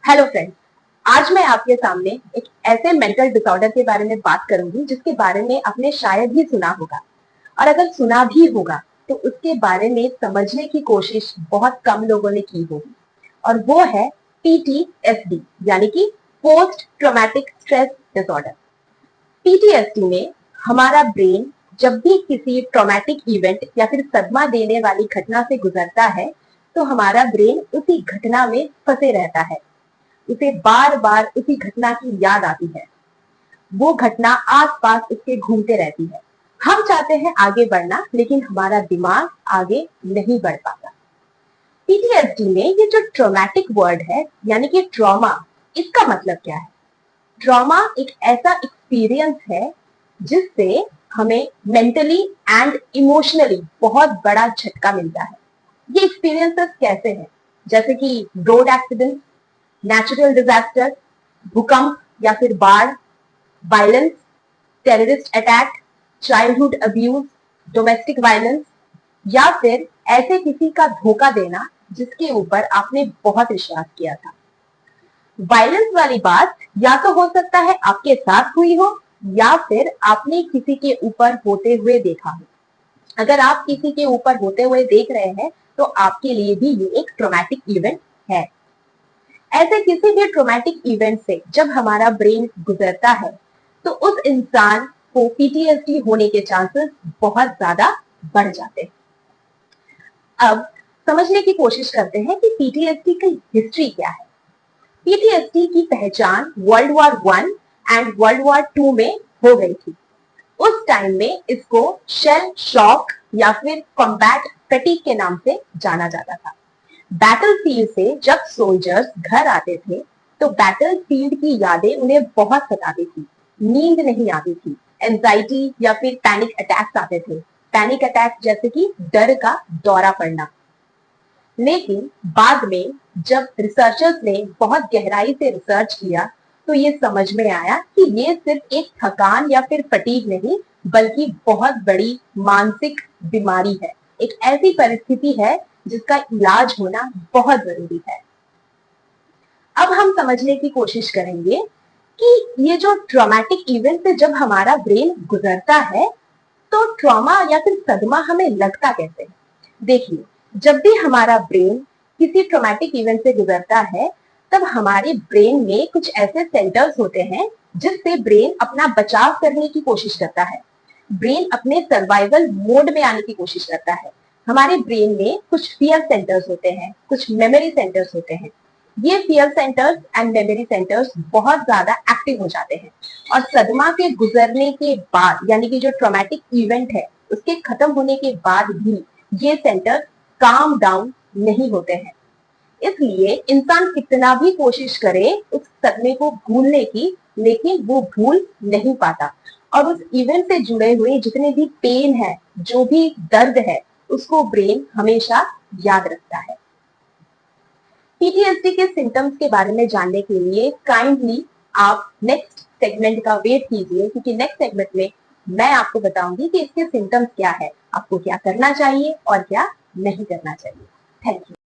Hello friends, आज मैं आपके सामने एक ऐसे मेंटल डिसऑर्डर के बारे में बात करूंगी जिसके बारे में आपने शायद ही सुना होगा, और अगर सुना भी होगा तो उसके बारे में समझने की कोशिश बहुत कम लोगों ने की होगी। और वो है पीटीएसडी, यानी कि post traumatic stress disorder. PTSD में हमारा ब्रेन जब भी किसी ट्रॉमेटिक इवेंट या फिर सदमा देने वाली घटना से गुजरता है तो हमारा ब्रेन उसी घटना में फंसे रहता है। उसे बार बार उसी घटना की याद आती है। वो घटना आसपास उसके घूमते रहती है। हम चाहते हैं आगे बढ़ना, लेकिन हमारा दिमाग आगे नहीं बढ़ पाता। पीटीएसडी में ये जो ट्रॉमेटिक वर्ड है, यानी कि ट्रॉमा, इसका मतलब क्या है? ट्रॉमा एक ऐसा एक्सपीरियंस है जिससे हमें मेंटली एंड इमोशनली बहुत बड़ा झटका मिलता है। ये एक्सपीरियंसेस कैसे हैं? जैसे कि रोड एक्सीडेंट, नेचुरल डिजास्टर, भूकंप या फिर बाढ़, violence, terrorist attack, childhood abuse, domestic violence, या फिर ऐसे किसी का धोखा देना जिसके ऊपर आपने बहुत विश्वास किया था। वायलेंस वाली बात या तो हो सकता है आपके साथ हुई हो या फिर आपने किसी के ऊपर होते हुए देखा हो। अगर आप किसी के ऊपर होते हुए देख रहे हैं तो आपके लिए भी ये एक ट्रॉमेटिक इवेंट है। ऐसे किसी भी ट्रॉमेटिक इवेंट से जब हमारा ब्रेन गुजरता है तो उस इंसान को पीटीएसडी होने के चांसेस बहुत ज्यादा बढ़ जाते हैं। अब समझने की कोशिश करते हैं कि पीटीएसडी की हिस्ट्री क्या है। पीटीएसडी की पहचान world war 1 and world war 2 में हो गई थी। उस टाइम में इसको शेल शॉक या फिर कॉम्बैट फटीग के नाम से जाना जाता था। बैटलफील्ड से जब सोल्जर्स घर आते थे तो बैटलफील्ड की यादें उन्हें बहुत सताती थी। नींद नहीं आती थी, एंजाइटी या फिर पैनिक अटैक्स आते थे। पैनिक अटैक जैसे कि डर का दौरा पड़ना। लेकिन बाद में जब रिसर्चर्स ने बहुत गहराई से रिसर्च किया तो ये समझ में आया कि ये सिर्फ एक थकान या फिर फटीग नहीं, बल्कि बहुत बड़ी मानसिक बीमारी है। एक ऐसी परिस्थिति है जिसका इलाज होना बहुत जरूरी है। अब हम समझने की कोशिश करेंगे कि ये जो ट्रॉमेटिक इवेंट से जब हमारा ब्रेन गुजरता है तो ट्रॉमा या फिर सदमा हमें लगता कैसे है। देखिए, जब भी हमारा ब्रेन किसी ट्रॉमेटिक इवेंट से गुजरता है तब हमारे ब्रेन में कुछ ऐसे सेंटर्स होते हैं जिससे ब्रेन अपना बचाव करने की कोशिश करता है। ब्रेन अपने सर्वाइवल मोड में आने की कोशिश करता है। हमारे ब्रेन में कुछ फियर सेंटर्स होते हैं, कुछ मेमोरी सेंटर्स होते हैं। ये fear centres and memory centres बहुत ज्यादा एक्टिव हो जाते हैं और सदमा के गुजरने के बाद, यानी कि जो ट्रॉमेटिक इवेंट है उसके खत्म होने के बाद भी ये सेंटर काम डाउन नहीं होते हैं। इसलिए इंसान कितना भी कोशिश करे उस सदमे को भूलने की, लेकिन वो भूल नहीं पाता और उस इवेंट से जुड़े हुए जितने भी पेन है, जो भी दर्द है, उसको ब्रेन हमेशा याद रखता है। पीटीएसडी के सिम्टम्स के बारे में जानने के लिए काइंडली आप नेक्स्ट सेगमेंट का वेट कीजिए, क्योंकि नेक्स्ट सेगमेंट में मैं आपको बताऊंगी कि इसके सिम्टम्स क्या है, आपको क्या करना चाहिए और क्या नहीं करना चाहिए। Thank you.